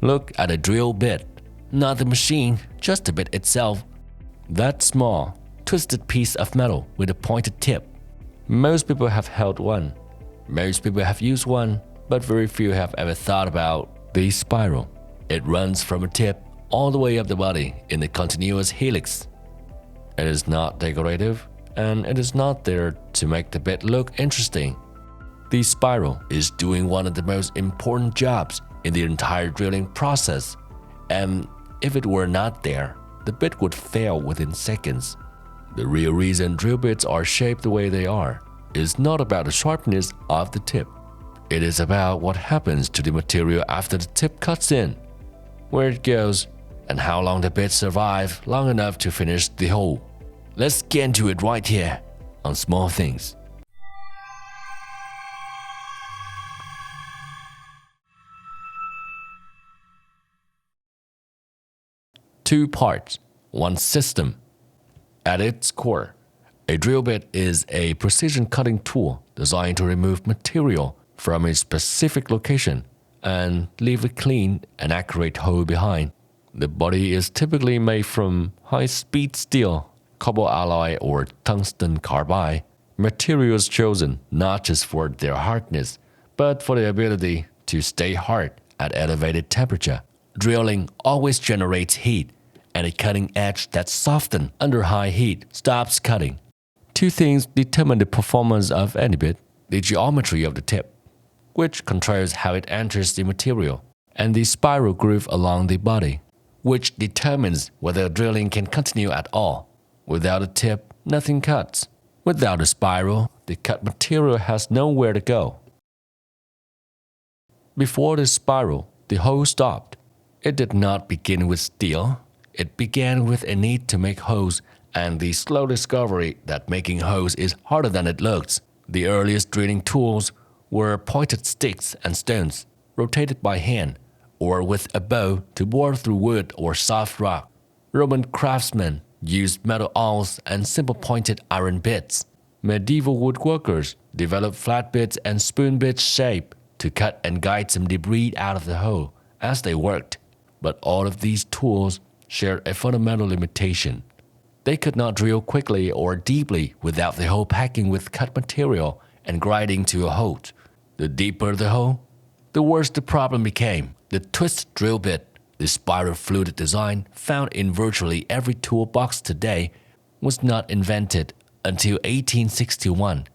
Look at a drill bit, not the machine, just the bit itself. That small, twisted piece of metal with a pointed tip. Most people have held one. Most people have used one, but very few have ever thought about the spiral. It runs from a tip all the way up the body in a continuous helix. It is not decorative, and it is not there to make the bit look interesting. The spiral is doing one of the most important jobs in the entire drilling process, and if it were not there, the bit would fail within seconds. The real reason drill bits are shaped the way they are is not about the sharpness of the tip. It is about what happens to the material after the tip cuts in, where it goes, and how long the bits survive long enough to finish the hole. Let's get into it right here on Small Things. Two parts, one system. At its core, a drill bit is a precision cutting tool designed to remove material from a specific location and leave a clean and accurate hole behind. The body is typically made from high-speed steel, copper alloy, or tungsten carbide, materials chosen not just for their hardness, but for the ability to stay hard at elevated temperature. Drilling always generates heat, and a cutting edge that's softened under high heat stops cutting. Two things determine the performance of any bit: the geometry of the tip, which controls how it enters the material, and the spiral groove along the body, which determines whether drilling can continue at all. Without a tip, nothing cuts. Without a spiral, the cut material has nowhere to go. Before the spiral, the hole stopped. It did not begin with steel. It began with a need to make holes and the slow discovery that making holes is harder than it looks. The earliest drilling tools were pointed sticks and stones, rotated by hand, or with a bow to bore through wood or soft rock. Roman craftsmen used metal awls and simple pointed iron bits. Medieval woodworkers developed flat bits and spoon bit shape to cut and guide some debris out of the hole as they worked. But all of these tools shared a fundamental limitation. They could not drill quickly or deeply without the hole packing with cut material and grinding to a halt. The deeper the hole, the worse the problem became. The twist drill bit, the spiral fluted design found in virtually every toolbox today, was not invented until 1861,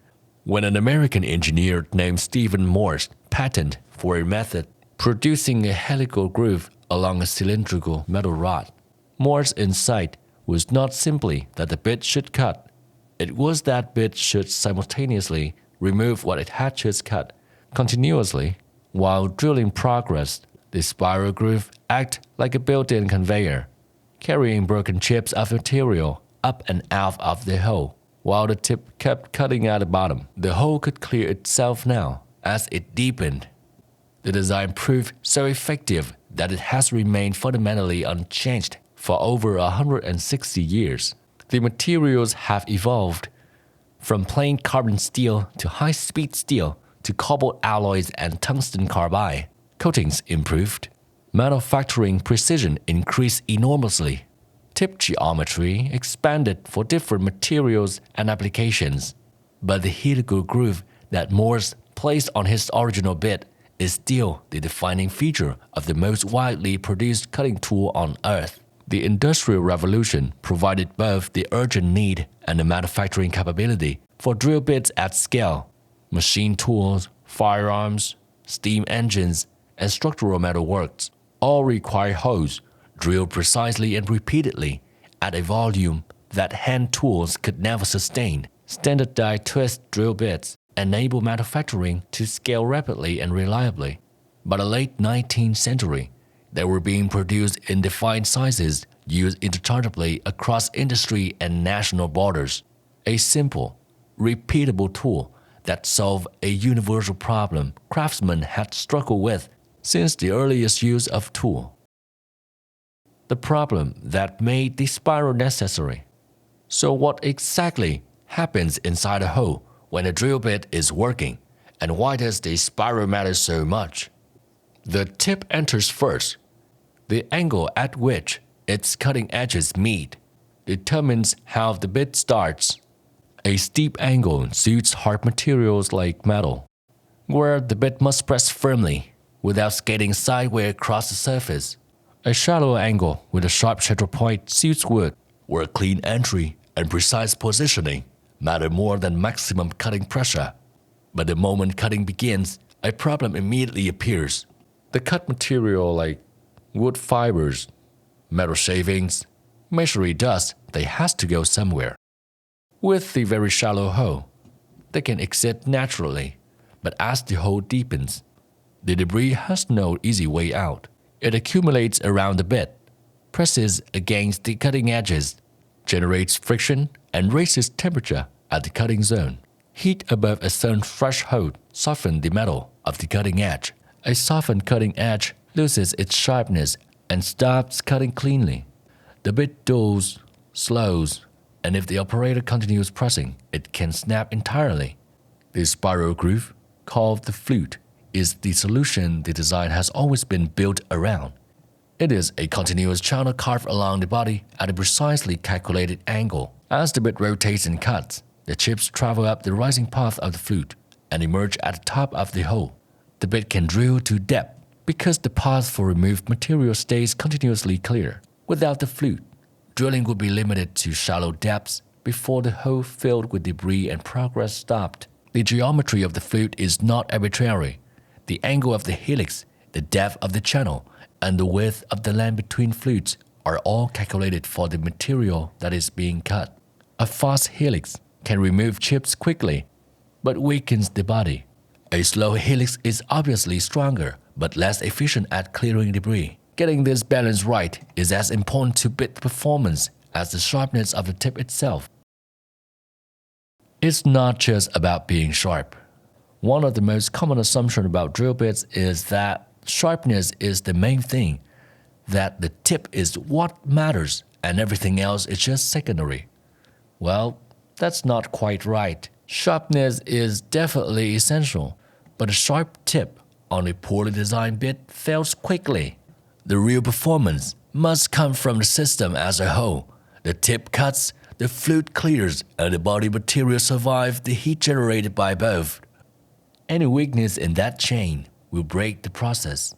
when an American engineer named Stephen Morse patented for a method producing a helical groove along a cylindrical metal rod. Morse's insight was not simply that the bit should cut. It was that bit should simultaneously remove what it had just cut continuously. While drilling progressed, the spiral groove acted like a built-in conveyor, carrying broken chips of material up and out of the hole. While the tip kept cutting at the bottom, the hole could clear itself now as it deepened. The design proved so effective that it has remained fundamentally unchanged for over 160 years. The materials have evolved from plain carbon steel to high-speed steel to cobalt alloys and tungsten carbide. Coatings improved. Manufacturing precision increased enormously. Tip geometry expanded for different materials and applications. But the helical groove that Morse placed on his original bit is still the defining feature of the most widely produced cutting tool on Earth. The Industrial Revolution provided both the urgent need and the manufacturing capability for drill bits at scale. Machine tools, firearms, steam engines, and structural metalworks all require holes drilled precisely and repeatedly at a volume that hand tools could never sustain. Standardized twist drill bits enable manufacturing to scale rapidly and reliably. By the late 19th century, they were being produced in defined sizes used interchangeably across industry and national borders. A simple, repeatable tool that solved a universal problem craftsmen had struggled with since the earliest use of tool. The problem that made the spiral necessary. So what exactly happens inside a hole when a drill bit is working, and why does the spiral matter so much? The tip enters first. The angle at which its cutting edges meet determines how the bit starts. A steep angle suits hard materials like metal, where the bit must press firmly without skating sideways across the surface. A shallow angle with a sharp central point suits wood, where clean entry and precise positioning matter more than maximum cutting pressure. But the moment cutting begins, a problem immediately appears. The cut material like wood fibers, metal shavings, masonry dust, they has to go somewhere. With the very shallow hole, they can exit naturally, but as the hole deepens, the debris has no easy way out. It accumulates around the bit, presses against the cutting edges, generates friction, and raises temperature at the cutting zone. Heat above a certain threshold softens the metal of the cutting edge. A softened cutting edge loses its sharpness and stops cutting cleanly. The bit dulls, slows, and if the operator continues pressing, it can snap entirely. The spiral groove, called the flute, is the solution the design has always been built around. It is a continuous channel carved along the body at a precisely calculated angle. As the bit rotates and cuts, the chips travel up the rising path of the flute and emerge at the top of the hole. The bit can drill to depth because the path for removed material stays continuously clear. Without the flute, drilling would be limited to shallow depths before the hole filled with debris and progress stopped. The geometry of the flute is not arbitrary. The angle of the helix, the depth of the channel, and the width of the land between flutes are all calculated for the material that is being cut. A fast helix can remove chips quickly, but weakens the body. A slow helix is obviously stronger, but less efficient at clearing debris. Getting this balance right is as important to bit performance as the sharpness of the tip itself. It's not just about being sharp. One of the most common assumptions about drill bits is that sharpness is the main thing, that the tip is what matters and everything else is just secondary. Well, that's not quite right. Sharpness is definitely essential, but a sharp tip on a poorly designed bit fails quickly. The real performance must come from the system as a whole. The tip cuts, the flute clears, and the body material survives the heat generated by both. Any weakness in that chain will break the process.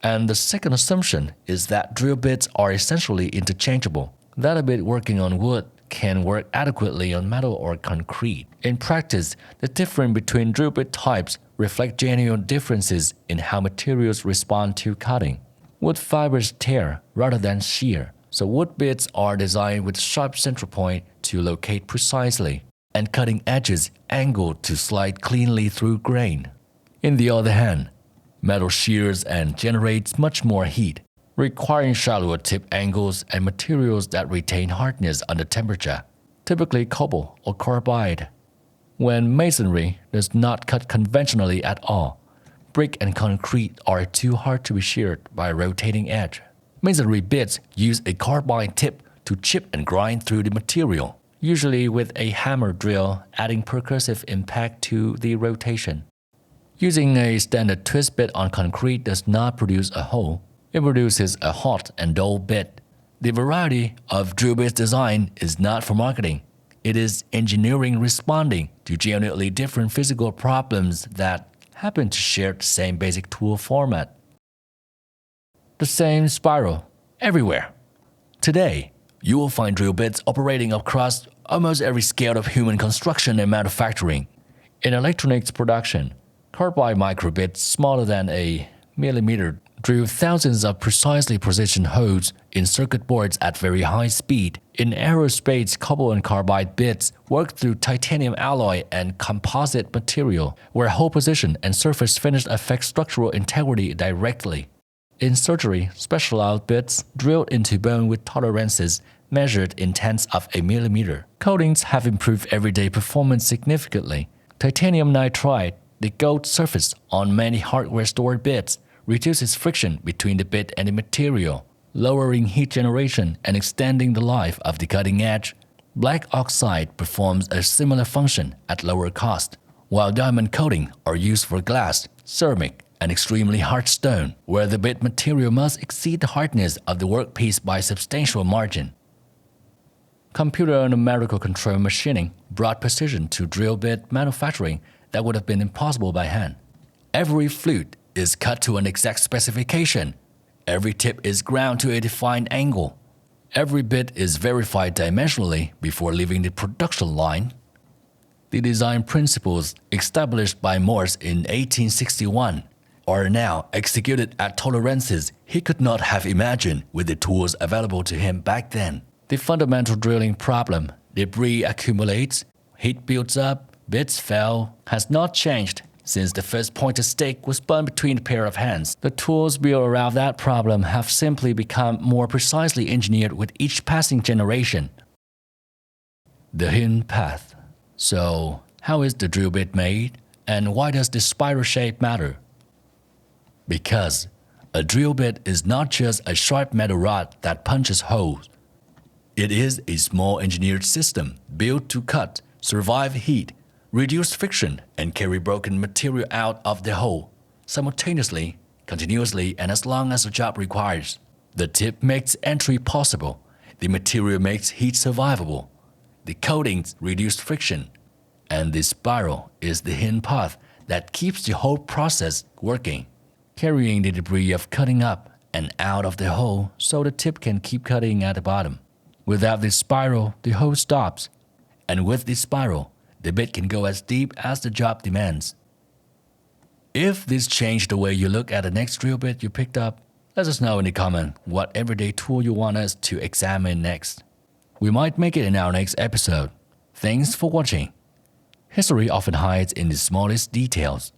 And the second assumption is that drill bits are essentially interchangeable, that a bit working on wood can work adequately on metal or concrete. In practice, the difference between drill bit types reflect genuine differences in how materials respond to cutting. Wood fibers tear rather than shear, so wood bits are designed with sharp central point to locate precisely, and cutting edges angled to slide cleanly through grain. In the other hand, metal shears and generates much more heat, requiring shallower tip angles and materials that retain hardness under temperature, typically cobble or carbide. When masonry does not cut conventionally at all, brick and concrete are too hard to be sheared by a rotating edge. Masonry bits use a carbide tip to chip and grind through the material, usually with a hammer drill adding percussive impact to the rotation. Using a standard twist bit on concrete does not produce a hole. It produces a hot and dull bit. The variety of drill bits design is not for marketing. It is engineering responding to genuinely different physical problems that happen to share the same basic tool format. The same spiral everywhere. Today, you will find drill bits operating across almost every scale of human construction and manufacturing. In electronics production, carbide microbits smaller than a millimeter drill thousands of precisely positioned holes in circuit boards at very high speed. In aerospace, cobble and carbide bits work through titanium alloy and composite material, where hole position and surface finish affect structural integrity directly. In surgery, specialized bits drilled into bone with tolerances measured in tenths of a millimeter. Coatings have improved everyday performance significantly. Titanium nitride, the gold surface on many hardware stored bits, reduces friction between the bit and the material, lowering heat generation and extending the life of the cutting edge. Black oxide performs a similar function at lower cost, while diamond coating are used for glass, ceramic, an extremely hard stone, where the bit material must exceed the hardness of the workpiece by a substantial margin. Computer numerical control machining brought precision to drill bit manufacturing that would have been impossible by hand. Every flute is cut to an exact specification. Every tip is ground to a defined angle. Every bit is verified dimensionally before leaving the production line. The design principles established by Morse in 1861 are now executed at tolerances he could not have imagined with the tools available to him back then. The fundamental drilling problem, debris accumulates, heat builds up, bits fail, has not changed since the first pointed stake was spun between a pair of hands. The tools built around that problem have simply become more precisely engineered with each passing generation. The hidden path. So, how is the drill bit made, and why does the spiral shape matter? Because a drill bit is not just a sharp metal rod that punches holes. It is a small engineered system built to cut, survive heat, reduce friction, and carry broken material out of the hole simultaneously, continuously, and as long as the job requires. The tip makes entry possible. The material makes heat survivable. The coatings reduce friction. And the spiral is the hidden path that keeps the whole process working, carrying the debris of cutting up and out of the hole so the tip can keep cutting at the bottom. Without this spiral, the hole stops. And with this spiral, the bit can go as deep as the job demands. If this changed the way you look at the next drill bit you picked up, let us know in the comment what everyday tool you want us to examine next. We might make it in our next episode. Thanks for watching. History often hides in the smallest details.